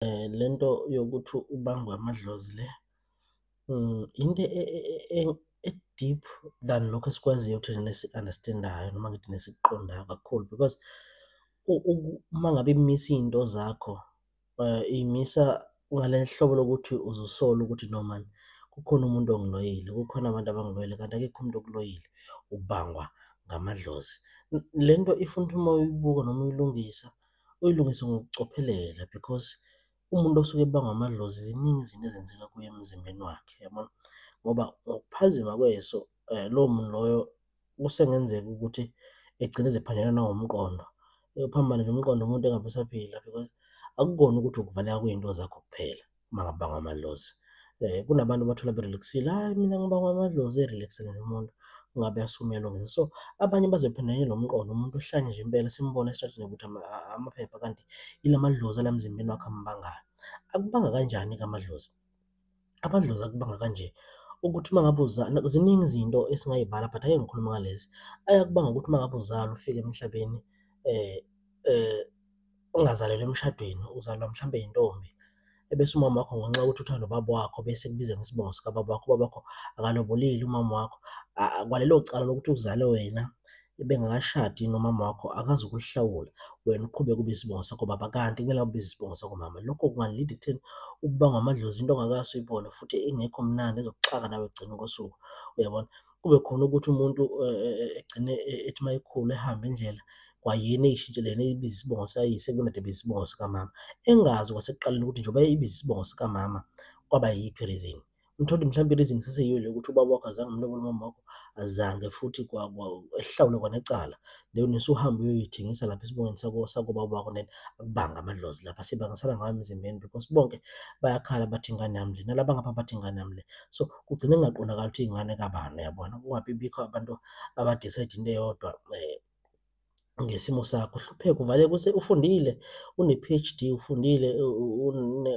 Lento yokuthi ubangwe amadlozi le, into e-deep than lokho esikwaziyo ukuthi thina nesi-understand-ayo noma ngithi nesikuqondayo kakhulu because uma ngabe imisa iy'nto zakho, iy'misa ngale hlobo lokuthi uzusola ukuthi no man, kukhona umuntu ongiloyile, kukhona abantu abangiloyile, kanti akekho umuntu okuloyile, ubangwa ngamadlozi. Le nto ifuna ukuthi uma uyibuka noma uyilungisa, uyilungise ngokucophelela because umuntu osuke ebangwa amadlozi ziningi izinto ezenzeka kuye emzimbeni wakhe, yabona? Ngoba ngokuphazima kweso, lowo muntu loyo kusengenzeka ukuthi egcine eziphanjelwa nangomqondo. Uphambane nje umqondo umuntu engabe esaphila because akukona ukuthi ukuvaleka kwey'nto zakho kuphela uma ngabe ubangwa amadlozi. Kunabantu bathola be-relax-ile, hhayi mina ngibangwa amadlozi, ey'relaksele nje umuntu ungabe asukumele ongeza. So, abanye bazophendana nalo mqondo, umuntu uhlanya nje impela simbone esitradini ukuthi amaphepha kanti yila madlozi ala emzimbeni wakhe ambangayo. Akubanga kanjani-ke amadlozi? Amadlozi akubanga kanje, ukuthi uma ngabe ziningi izinto esingay'bala but ake ngikhulume ngalezi. Ayakubanga ukuthi uma ngabe uzalwa ufike emhlabeni, eh, eh, ungazalelwa emshadweni, uzalwa mhlambe yintombi, ebese umama wakho ngenxa yokuthi uthanda ubaba wakho bese ekubiza ngesibongo sikababa wakho, ubaba wakho akalobolile umama wakho. Kwalelo cala lokuthi uzale wena bengakashadi nomama wakho akazukulihlawula, wena uqhubeke ubize isibongo sakho baba, kanti kumele ubize isibongo sakho mama. Lokho kunga-lead-a ekutheni ukubangwa amadlozi into ongakaze uyibone futhi ingekho mnandi ezokuxaka nawe ekugcineni kosuku, uyabona? Kube khona ukuthi umuntu egcine ethi uma ekhula ehamba indlela kwayena ey'shintshela yena eyibiza isibongo sikayise kunade ebiza isibongo sikamama, engazi kwasekuqaleni ukuthi njengoba eyibiza isibongo sikamama kwaba yiyiphi i-reason. Uthole mhlampe i-reason kuseseyiyo le yokuthi ubaba wakho azange amlobole umama wakho, azange futhi ehlawule kwanecala. Then usuhamba uyoy'thengisa lapha esibongweni sakobaba wakho then akubange amadlozi lapha, sebangisana ngawe emzimbeni because bonke bayakhala bathi ingane yami le, nalaba ngapha bathi ingane yami le. So, kugcine kungaqondakali ukuthi iy'ngane kabani, uyabona? Kungabi bikho abantu aba-decide into eyodwa ngesimo sakho, uhlupheke, uvaleke, ufundile, une-P_H_D, ufundile,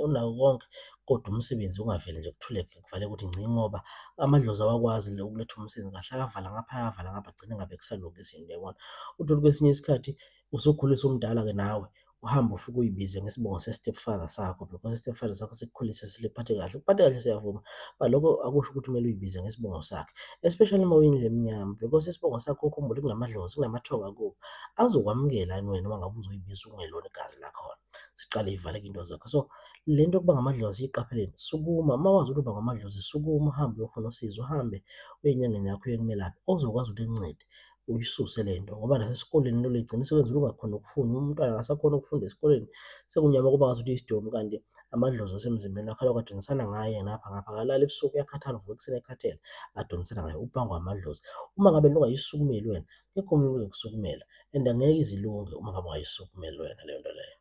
unakho konke, kodwa umsebenzi ungaveli nje kuthuleke kuvaleke ukuthi ngci, ngoba amadlozi awakwazi ukuletha umsebenzi kahle, ayavala ngapha, ayavala ngapha, kugcine kungabe kusalunga izinto, uyabona? Uthole kwesinye isikhathi usukhula usumdala-ke nawe, uhambe ufike uy'bize ngesibongo se-stepfather sakho because i-stepfather sakho sikukhulile siliphathe kahle. Ukuphathe kahle siyavuma, but lokho akusho ukuthi kumele uy'bize ngesibongo sakhe, especially uma uyindlu emnyama because isibongo sakho ukhumbule kunamadlozi, kunamathonga kubo, azokwamukela yini wena uma ngabe uzoyibiza okungelona igazi lakhona, ziqale y'valeke iy'nto zakho. So, le nto yokubanga amadlozi iyiqapheleni, sukuma, uma wazi ukuthi ubangwa amadlozi, sukuma uhambe uyofuna usizo, uhambe uye enyangeni yakho uye kumelaphi ozokwazi ukuthi ikuncede uyisuse le nto, ngoba nasesikoleni into le igcine sekwenzela ungakhoni ukufunda. Umntwana akasakhoni ukufunda esikoleni, sekunyama kuba ngazuthi uyisidomi kanti amadlozi asemzimbeni wakho alokhu adonisana ngaye ngapha ngapha, akalali ebusuku uyakhathala, uvuka ekuseni ekhathele, adonisana ngaye, ubangwa amadlozi. Uma ngabe ungayisukumeli wena, akekho omunye ozokusukumela and angeke ize ilunge uma ngabe ungayisukumeli wena leyo nto leyo.